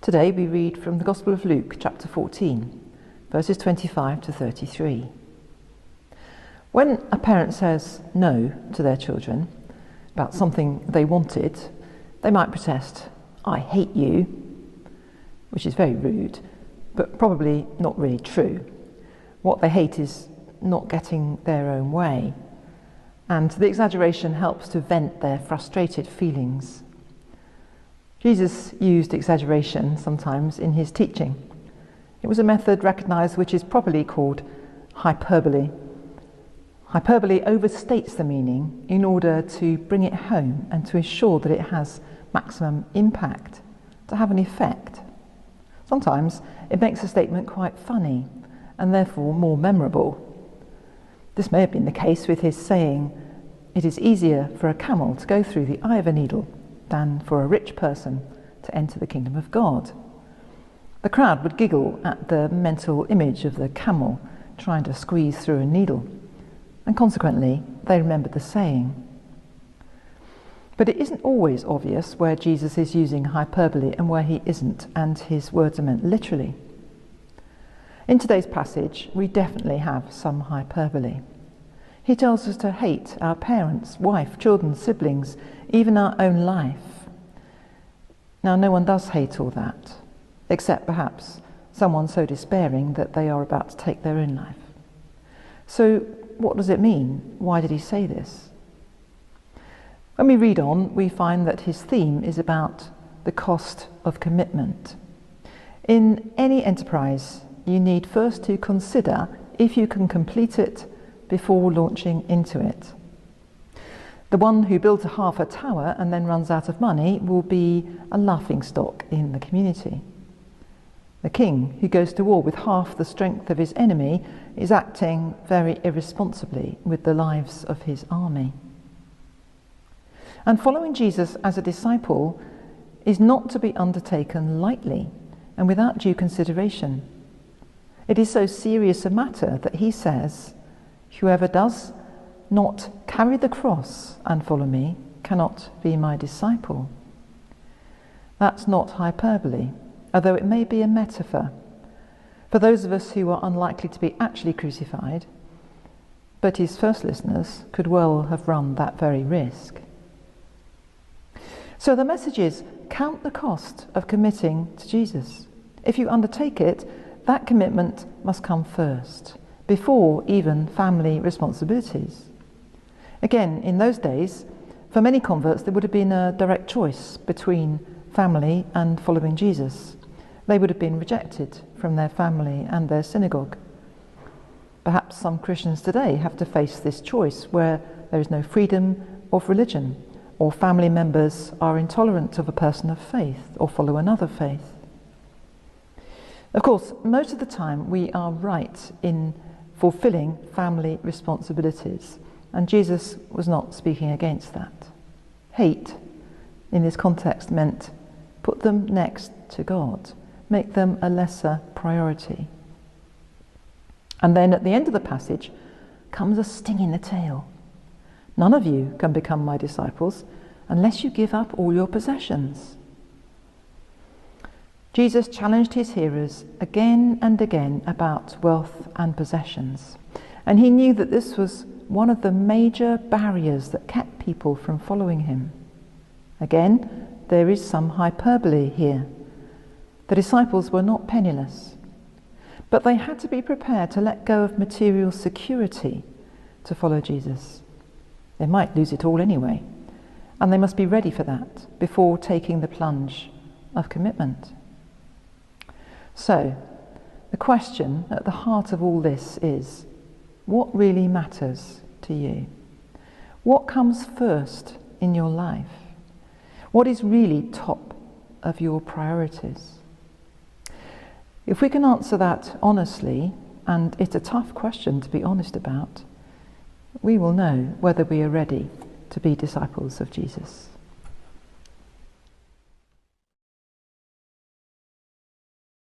Today we read from the Gospel of Luke, chapter 14, verses 25 to 33. When a parent says no to their children about something they wanted, they might protest, "I hate you," which is very rude, but probably not really true. What they hate is not getting their own way, and the exaggeration helps to vent their frustrated feelings. Jesus used exaggeration sometimes in his teaching. It was a method recognized which is properly called hyperbole. Hyperbole overstates the meaning in order to bring it home and to ensure that it has maximum impact, to have an effect. Sometimes it makes a statement quite funny and therefore more memorable. This may have been the case with his saying, "It is easier for a camel to go through the eye of a needle than for a rich person to enter the kingdom of God." The crowd would giggle at the mental image of the camel trying to squeeze through a needle, and consequently they remembered the saying. But it isn't always obvious where Jesus is using hyperbole and where he isn't, and his words are meant literally. In today's passage, we definitely have some hyperbole. He tells us to hate our parents, wife, children, siblings, even our own life. Now, no one does hate all that, except perhaps someone so despairing that they are about to take their own life. So, what does it mean? Why did he say this? When we read on, we find that his theme is about the cost of commitment. In any enterprise, you need first to consider if you can complete it before launching into it. The one who builds half a tower and then runs out of money will be a laughingstock in the community. The king who goes to war with half the strength of his enemy is acting very irresponsibly with the lives of his army. And following Jesus as a disciple is not to be undertaken lightly and without due consideration. It is so serious a matter that he says, "Whoever does not carry the cross and follow me cannot be my disciple." That's not hyperbole, although it may be a metaphor for those of us who are unlikely to be actually crucified, but his first listeners could well have run that very risk. So the message is, count the cost of committing to Jesus. If you undertake it, that commitment must come first, before even family responsibilities. Again, in those days, for many converts, there would have been a direct choice between family and following Jesus. They would have been rejected from their family and their synagogue. Perhaps some Christians today have to face this choice where there is no freedom of religion, or family members are intolerant of a person of faith or follow another faith. Of course, most of the time we are right in fulfilling family responsibilities, and Jesus was not speaking against that. Hate, in this context, meant put them next to God, make them a lesser priority. And then at the end of the passage comes a sting in the tail. None of you can become my disciples unless you give up all your possessions. Jesus challenged his hearers again and again about wealth and possessions, and he knew that this was one of the major barriers that kept people from following him. Again, there is some hyperbole here. The disciples were not penniless, but they had to be prepared to let go of material security to follow Jesus. They might lose it all anyway, and they must be ready for that before taking the plunge of commitment. So, the question at the heart of all this is, what really matters to you? What comes first in your life? What is really top of your priorities? If we can answer that honestly, and it's a tough question to be honest about, we will know whether we are ready to be disciples of Jesus.